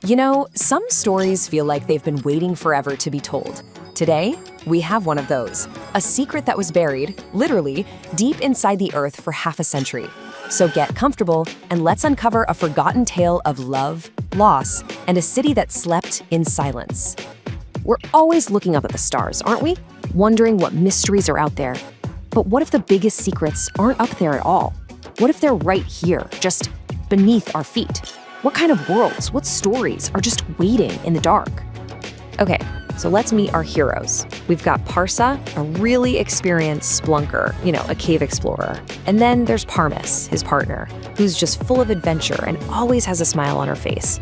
You know, some stories feel like they've been waiting forever to be told. Today, we have one of those. A secret that was buried, literally, deep inside the earth for half a century. So get comfortable and let's uncover a forgotten tale of love, loss, and a city that slept in silence. We're always looking up at the stars, aren't we? Wondering what mysteries are out there. But what if the biggest secrets aren't up there at all? What if they're right here, just beneath our feet? What kind of worlds, what stories are just waiting in the dark? Okay, so let's meet our heroes. We've got Parsa, a really experienced splunker, a cave explorer. And then there's Parmis, his partner, who's just full of adventure and always has a smile on her face.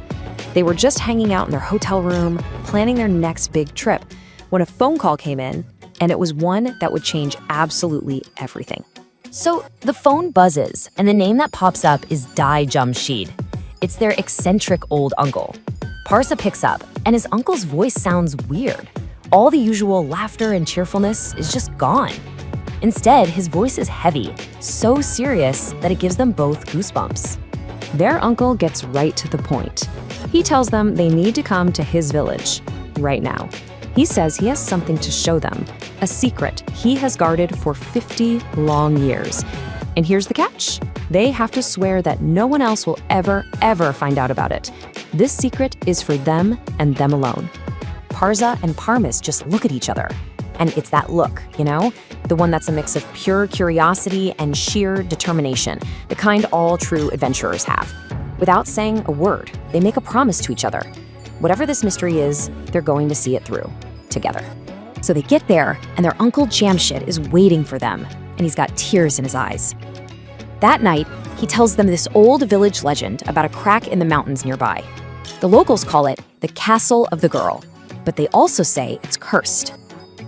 They were just hanging out in their hotel room, planning their next big trip, when a phone call came in, and it was one that would change absolutely everything. So the phone buzzes, and the name that pops up is Dai Jamshid. It's their eccentric old uncle. Parsa picks up, and his uncle's voice sounds weird. All the usual laughter and cheerfulness is just gone. Instead, his voice is heavy, so serious that it gives them both goosebumps. Their uncle gets right to the point. He tells them they need to come to his village, right now. He says he has something to show them, a secret he has guarded for 50 long years. And here's the catch. They have to swear that no one else will ever find out about it. This secret is for them and them alone. Parsa and Parmis just look at each other. And it's that look, the one that's a mix of pure curiosity and sheer determination, the kind all true adventurers have. Without saying a word, they make a promise to each other. Whatever this mystery is, they're going to see it through, together. So they get there, and their Uncle Jamshid is waiting for them, and he's got tears in his eyes. That night, he tells them this old village legend about a crack in the mountains nearby. The locals call it the Castle of the Girl, but they also say it's cursed.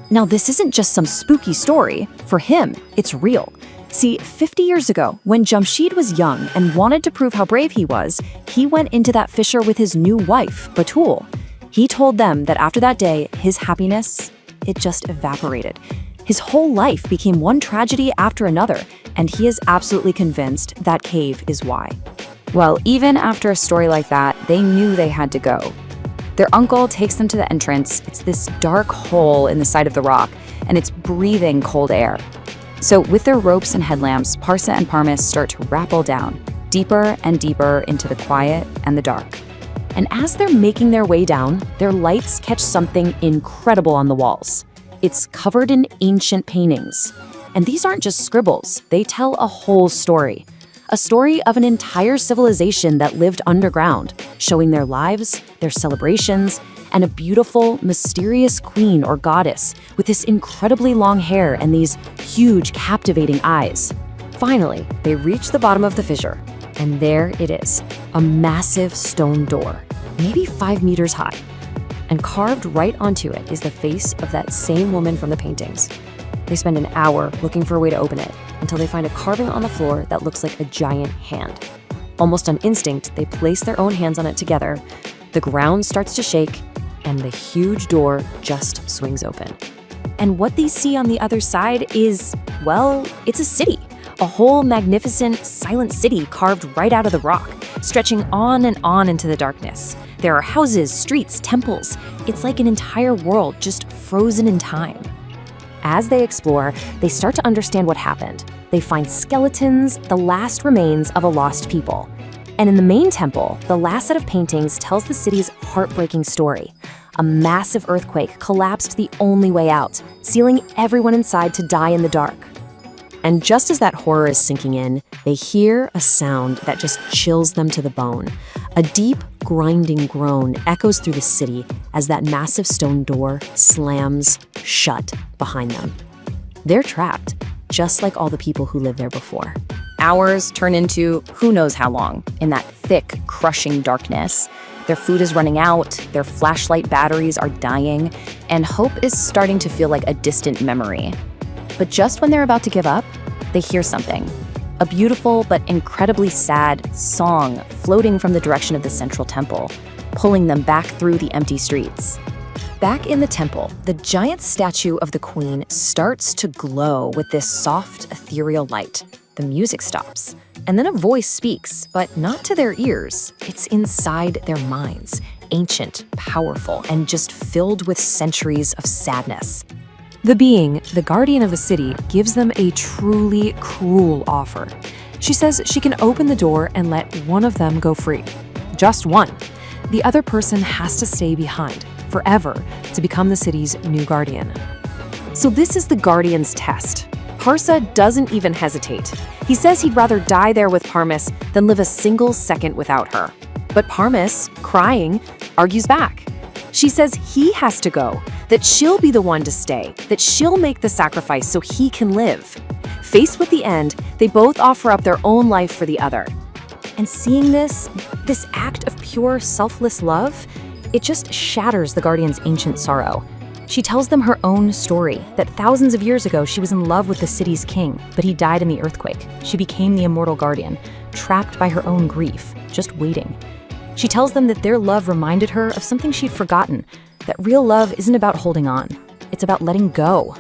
Now, this isn't just some spooky story. For him, it's real. See, 50 years ago, when Jamshid was young and wanted to prove how brave he was, he went into that fissure with his new wife, Batul. He told them that after that day, his happiness, it just evaporated. His whole life became one tragedy after another, and he is absolutely convinced that cave is why. Well, even after a story like that, they knew they had to go. Their uncle takes them to the entrance. It's this dark hole in the side of the rock, and it's breathing cold air. So with their ropes and headlamps, Parsa and Parmis start to rappel down, deeper and deeper into the quiet and the dark. And as they're making their way down, their lights catch something incredible on the walls. It's covered in ancient paintings. And these aren't just scribbles, they tell a whole story. A story of an entire civilization that lived underground, showing their lives, their celebrations, and a beautiful, mysterious queen or goddess with this incredibly long hair and these huge, captivating eyes. Finally, they reach the bottom of the fissure, and there it is, a massive stone door, maybe 5 meters high. And carved right onto it is the face of that same woman from the paintings. They spend an hour looking for a way to open it until they find a carving on the floor that looks like a giant hand. Almost on instinct, they place their own hands on it together. The ground starts to shake, and the huge door just swings open. And what they see on the other side is, well, it's a city. A whole magnificent, silent city carved right out of the rock, stretching on and on into the darkness. There are houses, streets, temples. It's like an entire world just frozen in time. As they explore, they start to understand what happened. They find skeletons, the last remains of a lost people. And in the main temple, the last set of paintings tells the city's heartbreaking story. A massive earthquake collapsed the only way out, sealing everyone inside to die in the dark. And just as that horror is sinking in, they hear a sound that just chills them to the bone. A deep, grinding groan echoes through the city as that massive stone door slams shut behind them. They're trapped, just like all the people who lived there before. Hours turn into who knows how long in that thick, crushing darkness. Their food is running out, their flashlight batteries are dying, and hope is starting to feel like a distant memory. But just when they're about to give up, they hear something. A beautiful but incredibly sad song floating from the direction of the central temple, pulling them back through the empty streets. Back in the temple, the giant statue of the queen starts to glow with this soft, ethereal light. the music stops. And then a voice speaks, but not to their ears. It's inside their minds, ancient, powerful, and just filled with centuries of sadness. The being, the guardian of the city, gives them a truly cruel offer. She says she can open the door and let one of them go free. Just one. The other person has to stay behind, forever, to become the city's new guardian. So this is the guardian's test. Parsa doesn't even hesitate. He says he'd rather die there with Parmis than live a single second without her. But Parmis, crying, argues back. She says he has to go, that she'll be the one to stay, that she'll make the sacrifice so he can live. Faced with the end, they both offer up their own life for the other. And seeing this act of pure, selfless love, it just shatters the guardian's ancient sorrow. She tells them her own story, that thousands of years ago she was in love with the city's king, but he died in the earthquake. She became the immortal guardian, trapped by her own grief, just waiting. She tells them that their love reminded her of something she'd forgotten, that real love isn't about holding on, it's about letting go.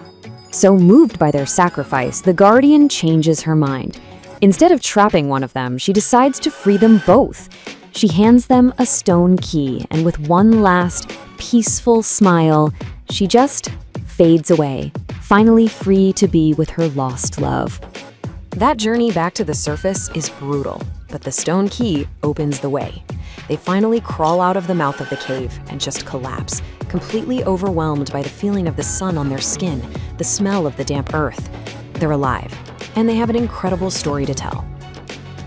So moved by their sacrifice, the guardian changes her mind. Instead of trapping one of them, she decides to free them both. She hands them a stone key, and with one last, peaceful smile, she just fades away, finally free to be with her lost love. That journey back to the surface is brutal, but the stone key opens the way. They finally crawl out of the mouth of the cave and just collapse, completely overwhelmed by the feeling of the sun on their skin, the smell of the damp earth. They're alive, and they have an incredible story to tell.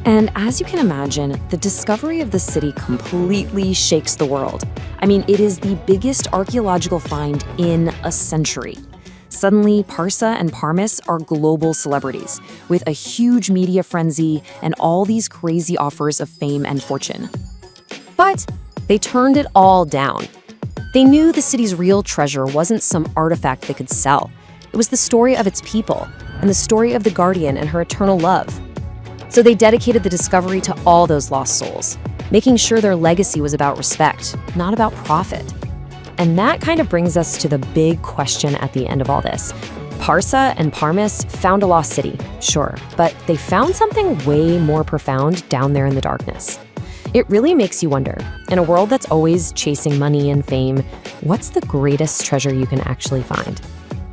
And as you can imagine, the discovery of the city completely shakes the world. I mean, it is the biggest archaeological find in a century. Suddenly, Parsa and Parmis are global celebrities, with a huge media frenzy and all these crazy offers of fame and fortune. But they turned it all down. They knew the city's real treasure wasn't some artifact they could sell. It was the story of its people, and the story of the Guardian and her eternal love. So they dedicated the discovery to all those lost souls, making sure their legacy was about respect, not about profit. And that kind of brings us to the big question at the end of all this. Parsa and Parmis found a lost city, sure, but they found something way more profound down there in the darkness. It really makes you wonder, in a world that's always chasing money and fame, what's the greatest treasure you can actually find?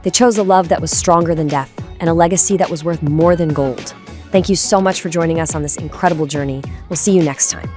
They chose a love that was stronger than death and a legacy that was worth more than gold. Thank you so much for joining us on this incredible journey. We'll see you next time.